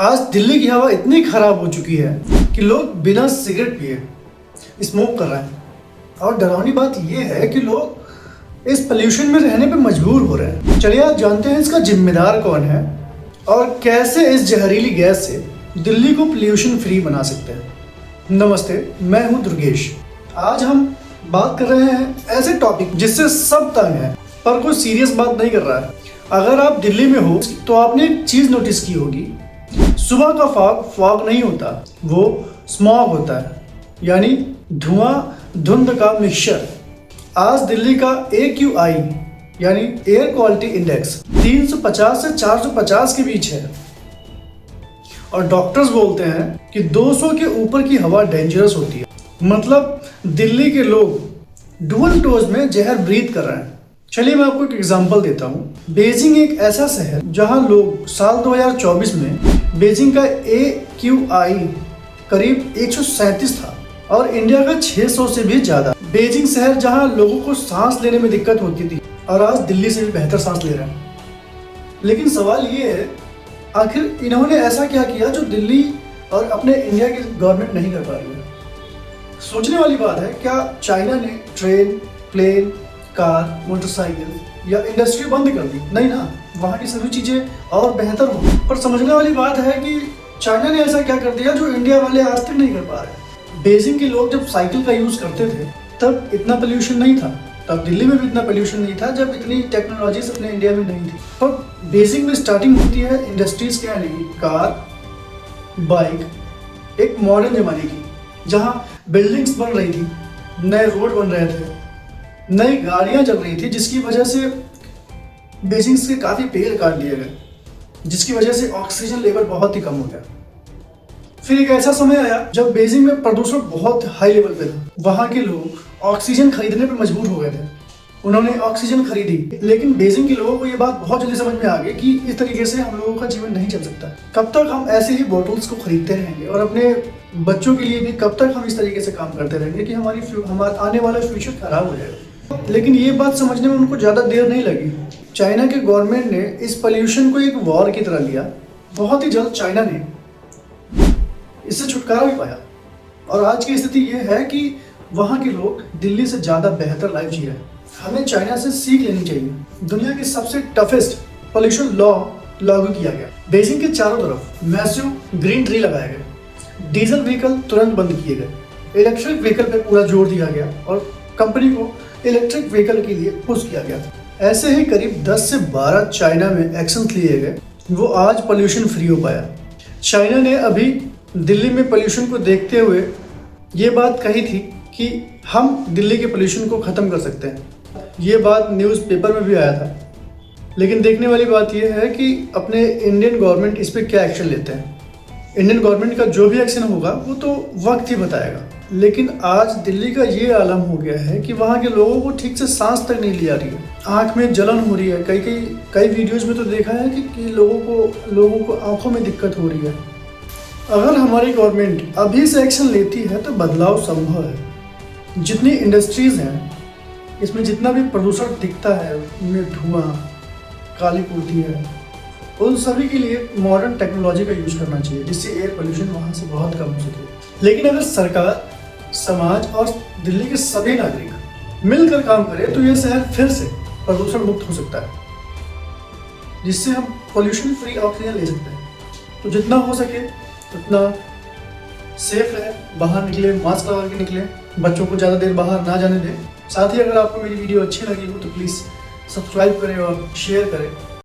आज दिल्ली की हवा इतनी खराब हो चुकी है कि लोग बिना सिगरेट पिए स्मोक कर रहे हैं। और डरावनी बात यह है कि लोग इस पोल्यूशन में रहने पे मजबूर हो रहे हैं। चलिए आज जानते हैं इसका जिम्मेदार कौन है और कैसे इस जहरीली गैस से दिल्ली को पोल्यूशन फ्री बना सकते हैं। नमस्ते, मैं हूं दुर्गेश। आज हम बात कर रहे हैं ऐसे टॉपिक जिससे सब तंग है पर कोई सीरियस बात नहीं कर रहा है। अगर आप दिल्ली में हो तो आपने एक चीज नोटिस की होगी, सुबह का फॉग नहीं होता, वो स्मॉग होता है, यानी धुआं धुंध का मिक्सचर। आज दिल्ली का AQI यानी एयर क्वालिटी इंडेक्स 350 से 450 के बीच है और डॉक्टर्स बोलते हैं कि 200 के ऊपर की हवा डेंजरस होती है। मतलब दिल्ली के लोग डुअल डोज में जहर ब्रीथ कर रहे हैं। चलिए मैं आपको एक एग्जांपल देता हूँ। बीजिंग एक ऐसा शहर जहाँ लोग साल 2024 में बीजिंग का AQI करीब 137 था और इंडिया का 600 से भी ज्यादा। बीजिंग शहर जहाँ लोगों को सांस लेने में दिक्कत होती थी और आज दिल्ली से भी बेहतर सांस ले रहे हैं। लेकिन सवाल ये है, आखिर इन्होंने ऐसा क्या किया जो दिल्ली और अपने इंडिया की गवर्नमेंट नहीं कर पा रही है। सोचने वाली बात है, क्या चाइना ने ट्रेन, प्लेन, कार, मोटरसाइकिल या इंडस्ट्री बंद कर दी? नहीं ना, वहाँ की सभी चीजें और बेहतर हो। पर समझने वाली बात है कि चाइना ने ऐसा क्या कर दिया जो इंडिया वाले आज तक नहीं कर पा रहे। बीजिंग के लोग जब साइकिल का यूज करते थे तब इतना पोल्यूशन नहीं था, तब दिल्ली में भी इतना पोल्यूशन नहीं था, जब इतनी टेक्नोलॉजीज अपने इंडिया में नहीं थी। पर बीजिंग में स्टार्टिंग होती है इंडस्ट्रीज के आने की, कार, बाइक, एक मॉडर्न जमाने की, जहाँ बिल्डिंग्स बन रही थी, नए रोड बन रहे थे, नई गाड़ियां चल रही थी, जिसकी वजह से बीजिंग के काफी पेड़ काट दिए गए, जिसकी वजह से ऑक्सीजन लेवल बहुत ही कम हो गया। फिर एक ऐसा समय आया जब बीजिंग में प्रदूषण बहुत हाई लेवल पे था। वहां के लोग ऑक्सीजन खरीदने पे मजबूर हो गए थे। उन्होंने ऑक्सीजन खरीदी, लेकिन बीजिंग के लोगों को ये बात बहुत जल्दी समझ में आ गई कि इस तरीके से हम लोगों का जीवन नहीं चल सकता। कब तक हम ऐसे ही बॉटल्स को खरीदते रहेंगे और अपने बच्चों के लिए भी कब तक हम इस तरीके से काम करते रहेंगे कि हमारा आने वाला फ्यूचर खराब हो जाएगा। लेकिन ये बात समझने में उनको ज़्यादा देर नहीं लगी। चाइना के गवर्नमेंट ने इस पोल्यूशन को एक वॉर की तरह लिया। बहुत ही जल्द चाइना ने इससे छुटकारा भी पाया और आज की स्थिति ये है कि वहाँ के लोग दिल्ली से ज़्यादा बेहतर लाइफ जी रहे हैं। हमें चाइना से सीख लेनी चाहिए। दुनिया के सबसे टफेस्ट पोल्यूशन लॉ लागू किया गया। बीजिंग के चारों तरफ मैसिव ग्रीन ट्री लगाए गए, डीजल व्हीकल तुरंत बंद किए गए, इलेक्ट्रिक व्हीकल पे पूरा जोर दिया गया और कंपनी को इलेक्ट्रिक व्हीकल के लिए पुश किया गया था। ऐसे ही करीब 10 से 12 चाइना में एक्शन लिए गए, वो आज पोल्यूशन फ्री हो पाया। चाइना ने अभी दिल्ली में पोल्यूशन को देखते हुए ये बात कही थी कि हम दिल्ली के पोल्यूशन को ख़त्म कर सकते हैं। ये बात न्यूज़पेपर में भी आया था। लेकिन देखने वाली बात यह है कि अपने इंडियन गवर्नमेंट इस पर क्या एक्शन लेते हैं। इंडियन गवर्नमेंट का जो भी एक्शन होगा वो तो वक्त ही बताएगा। लेकिन आज दिल्ली का ये आलम हो गया है कि वहाँ के लोगों को ठीक से सांस तक नहीं ली जा रही है, आँख में जलन हो रही है। कई वीडियोज़ में तो देखा है कि लोगों को आँखों में दिक्कत हो रही है। अगर हमारी गवर्नमेंट अभी से एक्शन लेती है तो बदलाव संभव है। जितनी इंडस्ट्रीज़ हैं, इसमें जितना भी प्रदूषण दिखता है, उनमें धुआं, काली पूर्ति है, उन सभी के लिए मॉडर्न टेक्नोलॉजी का यूज करना चाहिए, जिससे एयर पोल्यूशन वहाँ से बहुत कम हो सके। लेकिन अगर सरकार, समाज और दिल्ली के सभी नागरिक मिलकर काम करें तो यह शहर फिर से प्रदूषण मुक्त हो सकता है, जिससे हम पोल्यूशन फ्री ऑक्सीजन ले सकते हैं। तो जितना हो सके उतना सेफ रहे, बाहर निकले मास्क लगा के निकले, बच्चों को ज़्यादा देर बाहर ना जाने दें। साथ ही अगर आपको मेरी वीडियो अच्छी लगी हो तो प्लीज़ सब्सक्राइब करें और शेयर करें।